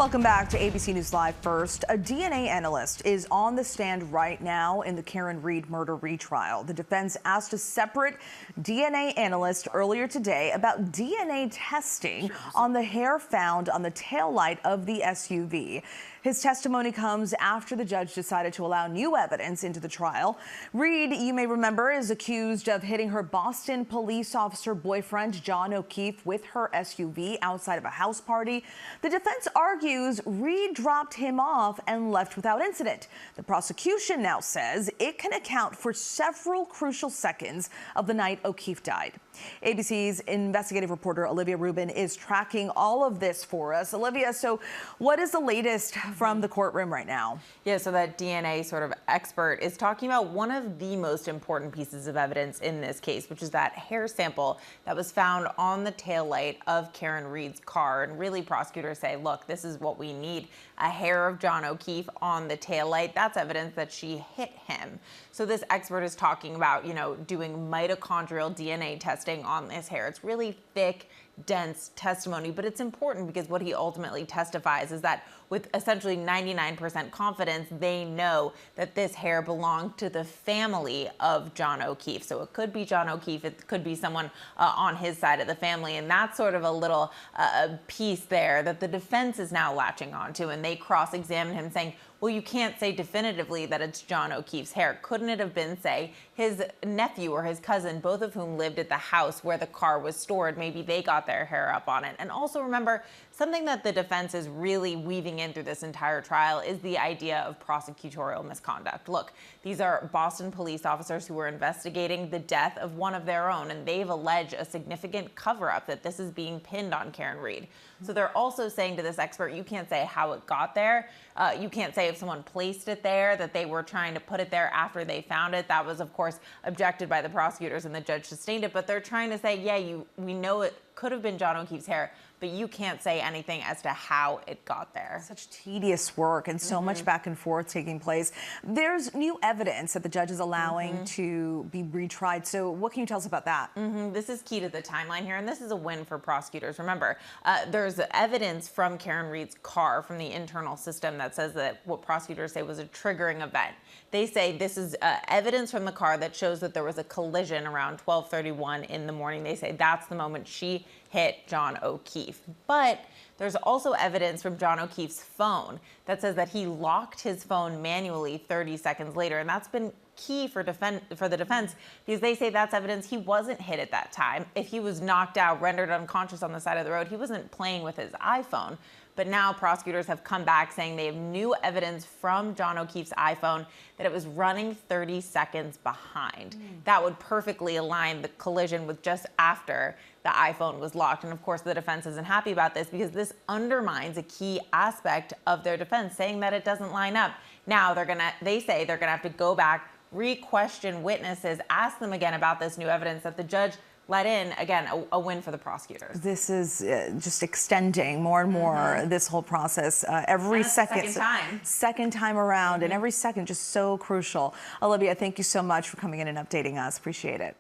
Welcome back to ABC News Live. First, a DNA analyst is on the stand right now in the Karen Reed murder retrial. The defense asked a separate DNA analyst earlier today about DNA testing on the hair found on the taillight of the SUV. His testimony comes after the judge decided to allow new evidence into the trial. Reed, you may remember, is accused of hitting her Boston police officer boyfriend, John O'Keefe, with her SUV outside of a house party. The defense argues Reed dropped him off and left without incident. The prosecution now says it can account for several crucial seconds of the night O'Keefe died. ABC's investigative reporter Olivia Rubin is tracking all of this for us. Olivia, so what is the latest from the courtroom right now? Yeah, so that DNA sort of expert is talking about one of the most important pieces of evidence in this case, which is that hair sample that was found on the taillight of Karen Reed's car. And really, prosecutors say, look, this is what we need. A hair of John O'Keefe on the taillight. That's evidence that she hit him. So this expert is talking about, doing mitochondrial DNA testing on this hair. It's really thick, dense testimony, but it's important because what he ultimately testifies is that with essentially 99% confidence, they know that this hair belonged to the family of John O'Keefe. So it could be John O'Keefe, it could be someone on his side of the family, and that's sort of a little piece there that the defense is now latching onto, and they cross-examine him saying, well, you can't say definitively that it's John O'Keefe's hair. Couldn't it have been, say, his nephew or his cousin, both of whom lived at the house where the car was stored? Maybe they got their hair up on it. And also remember, something that the defense is really weaving in through this entire trial is the idea of prosecutorial misconduct. Look, these are Boston police officers who were investigating the death of one of their own, and they've alleged a significant cover-up that this is being pinned on Karen Reed. So they're also saying to this expert, you can't say how it got there. You can't say if someone placed it there, that they were trying to put it there after they found it. That was, of course, objected by the prosecutors, and the judge sustained it. But they're trying to say, yeah, we know it could have been John O'Keefe's hair, but you can't say anything as to how it got there. Such tedious work and so much back and forth taking place. There's new evidence that the judge is allowing to be retried. So what can you tell us about that? This is key to the timeline here, and this is a win for prosecutors. Remember, there's evidence from Karen Reed's car, from the internal system, that says that what prosecutors say was a triggering event. They say this is evidence from the car that shows that there was a collision around 12:31 in the morning. They say that's the moment she hit John O'Keefe. But there's also evidence from John O'Keefe's phone that says that he locked his phone manually 30 seconds later. And that's been key for the defense because they say that's evidence he wasn't hit at that time. If he was knocked out, rendered unconscious on the side of the road, he wasn't playing with his iPhone. But now prosecutors have come back saying they have new evidence from John O'Keefe's iPhone that it was running 30 seconds behind. That would perfectly align the collision with just after the iPhone was locked. And of course, the defense isn't happy about this because this undermines a key aspect of their defense, saying that it doesn't line up. Now they say they're gonna have to go back, re-question witnesses, ask them again about this new evidence that the judge let in. Again, a win for the prosecutors. This is just extending more and more this whole process. Every second time around, and every second just so crucial. Olivia, thank you so much for coming in and updating us. Appreciate it.